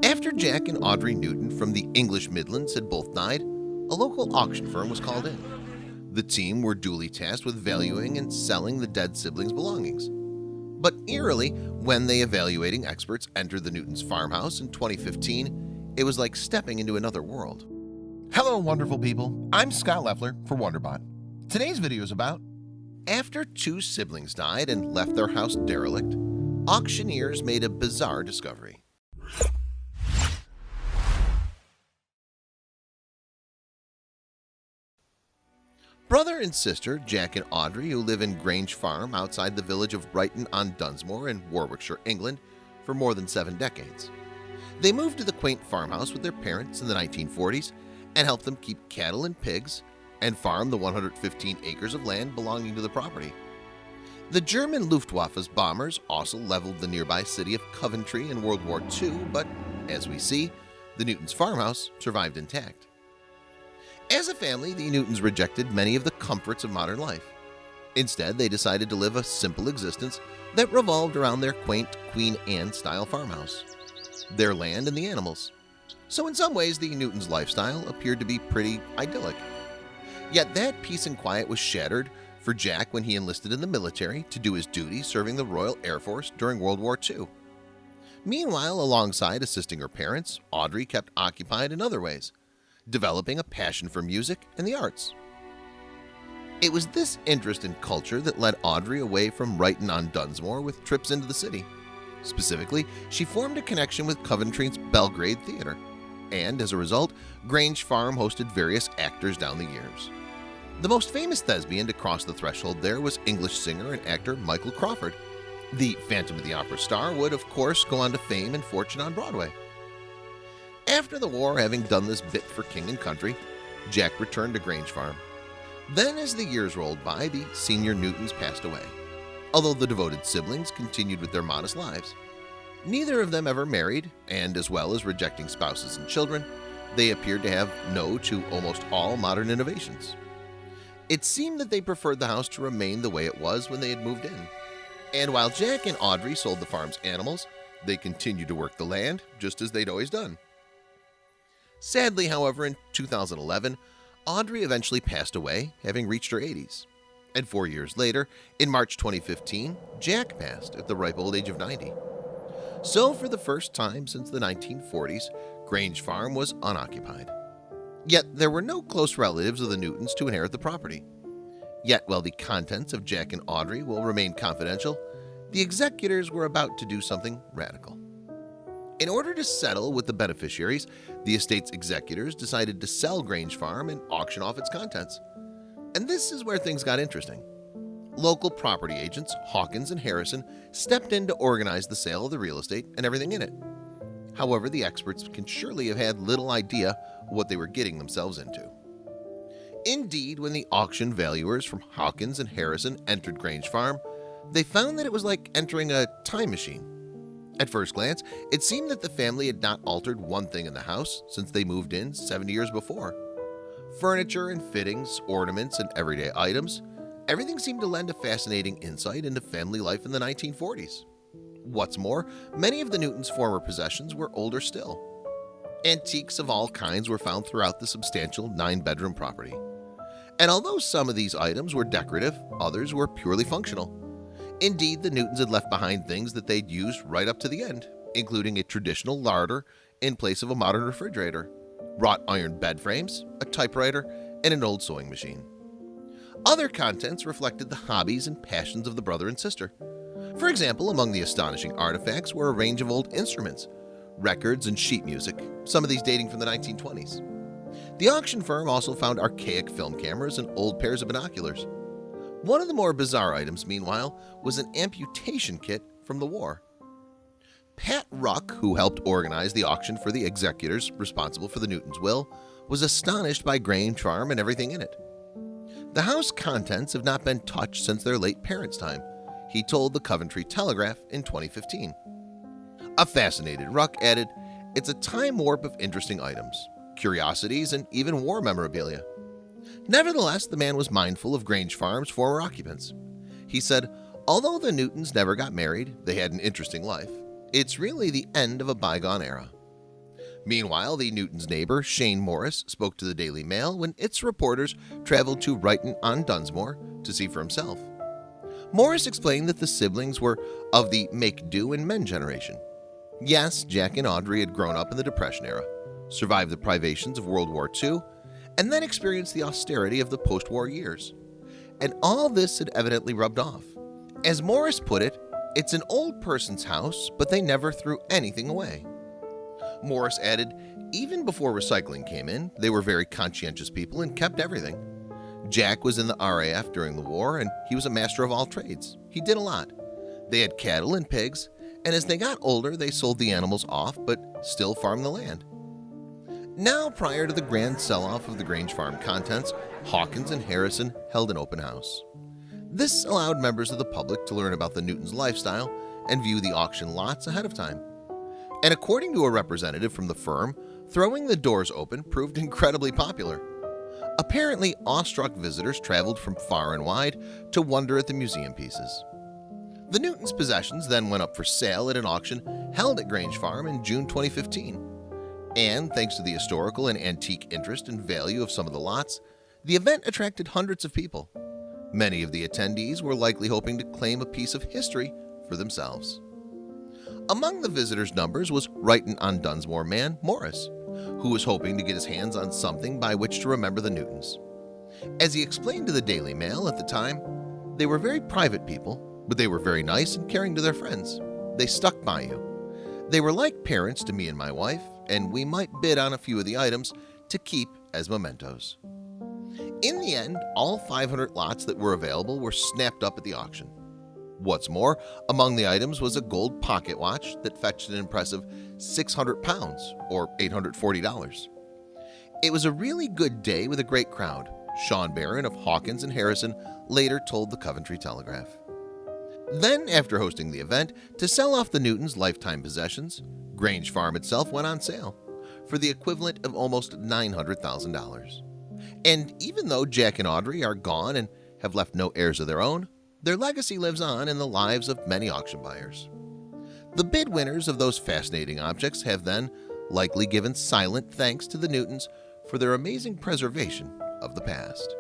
After Jack and Audrey Newton from the English Midlands had both died, a local auction firm was called in. The team were duly tasked with valuing and selling the dead siblings' belongings. But eerily, when the evaluating experts entered the Newtons' farmhouse in 2015, it was like stepping into another world. Hello, wonderful people. I'm Scott Leffler for WonderBot. Today's video is about After two siblings died and left their house derelict, auctioneers made a bizarre discovery. Brother and sister Jack and Audrey, who live in Grange Farm outside the village of Brighton-on-Dunsmore in Warwickshire, England, for more than 7 decades. They moved to the quaint farmhouse with their parents in the 1940s and helped them keep cattle and pigs and farm the 115 acres of land belonging to the property. The German Luftwaffe's bombers also leveled the nearby city of Coventry in World War II, but as we see, the Newtons' farmhouse survived intact. As a family, the Newtons rejected many of the comforts of modern life. Instead, they decided to live a simple existence that revolved around their quaint Queen Anne-style farmhouse, their land and the animals. So in some ways, the Newtons' lifestyle appeared to be pretty idyllic. Yet that peace and quiet was shattered for Jack when he enlisted in the military to do his duty serving the Royal Air Force during World War II. Meanwhile, alongside assisting her parents, Audrey kept occupied in other ways, developing a passion for music and the arts. It was this interest in culture that led Audrey away from Brighton-on-Dunsmore with trips into the city. Specifically, she formed a connection with Coventry's Belgrade Theatre, and as a result, Grange Farm hosted various actors down the years. The most famous thespian to cross the threshold there was English singer and actor Michael Crawford. The Phantom of the Opera star would, of course, go on to fame and fortune on Broadway. After the war, having done this bit for king and country, Jack returned to Grange Farm. Then, as the years rolled by, the senior Newtons passed away, although the devoted siblings continued with their modest lives. Neither of them ever married, and as well as rejecting spouses and children, they appeared to have no to almost all modern innovations. It seemed that they preferred the house to remain the way it was when they had moved in. And while Jack and Audrey sold the farm's animals, they continued to work the land just as they'd always done. Sadly, however, in 2011, Audrey eventually passed away, having reached her 80s. And 4 years later, in March 2015, Jack passed at the ripe old age of 90. So for the first time since the 1940s, Grange Farm was unoccupied. Yet there were no close relatives of the Newtons to inherit the property. Yet while the contents of Jack and Audrey will remain confidential, the executors were about to do something radical. In order to settle with the beneficiaries, the estate's executors decided to sell Grange Farm and auction off its contents. And this is where things got interesting. Local property agents, Hawkins and Harrison, stepped in to organize the sale of the real estate and everything in it. However, the experts can surely have had little idea what they were getting themselves into. Indeed, when the auction valuers from Hawkins and Harrison entered Grange Farm, they found that it was like entering a time machine. At first glance, it seemed that the family had not altered one thing in the house since they moved in 70 years before. Furniture and fittings, ornaments and everyday items, everything seemed to lend a fascinating insight into family life in the 1940s. What's more, many of the Newtons' former possessions were older still. Antiques of all kinds were found throughout the substantial 9-bedroom property. And although some of these items were decorative, others were purely functional. Indeed, the Newtons had left behind things that they'd used right up to the end, including a traditional larder in place of a modern refrigerator, wrought iron bed frames, a typewriter, and an old sewing machine. Other contents reflected the hobbies and passions of the brother and sister. For example, among the astonishing artifacts were a range of old instruments, records, and sheet music, some of these dating from the 1920s. The auction firm also found archaic film cameras and old pairs of binoculars. One of the more bizarre items, meanwhile, was an amputation kit from the war. Pat Ruck, who helped organize the auction for the executors responsible for the Newtons' will, was astonished by Grange Farm and everything in it. The house contents have not been touched since their late parents' time, he told the Coventry Telegraph in 2015. A fascinated Ruck added, "It's a time warp of interesting items, curiosities, and even war memorabilia." Nevertheless, the man was mindful of Grange Farm's former occupants. He said, "Although the Newtons never got married, they had an interesting life. It's really the end of a bygone era." Meanwhile, the Newtons' neighbor, Shane Morris, spoke to the Daily Mail when its reporters traveled to Brighton-on-Dunsmore to see for himself. Morris explained that the siblings were of the make-do and men generation. Yes, Jack and Audrey had grown up in the Depression era, survived the privations of World War II, and then experienced the austerity of the post-war years. And all this had evidently rubbed off. As Morris put it, it's an old person's house, but they never threw anything away. Morris added, even before recycling came in, they were very conscientious people and kept everything. Jack was in the RAF during the war, and he was a master of all trades. He did a lot. They had cattle and pigs, and as they got older, they sold the animals off, but still farmed the land. Now, prior to the grand sell-off of the Grange Farm contents, Hawkins and Harrison held an open house. This allowed members of the public to learn about the Newtons' lifestyle and view the auction lots ahead of time. And according to a representative from the firm, throwing the doors open proved incredibly popular. Apparently, awestruck visitors traveled from far and wide to wonder at the museum pieces. The Newtons' possessions then went up for sale at an auction held at Grange Farm in June 2015. And thanks to the historical and antique interest and value of some of the lots, the event attracted hundreds of people. Many of the attendees were likely hoping to claim a piece of history for themselves. Among the visitors' numbers was Brighton-on-Dunsmore man Morris, who was hoping to get his hands on something by which to remember the Newtons. As he explained to the Daily Mail at the time, they were very private people, but they were very nice and caring to their friends. They stuck by you. They were like parents to me and my wife, and we might bid on a few of the items to keep as mementos. In the end, all 500 lots that were available were snapped up at the auction. What's more, among the items was a gold pocket watch that fetched an impressive £600 or $840. It was a really good day with a great crowd, Sean Barron of Hawkins and Harrison later told the Coventry Telegraph. Then, after hosting the event, to sell off the Newtons' lifetime possessions, Grange Farm itself went on sale for the equivalent of almost $900,000. And even though Jack and Audrey are gone and have left no heirs of their own, their legacy lives on in the lives of many auction buyers. The bid winners of those fascinating objects have then likely given silent thanks to the Newtons for their amazing preservation of the past.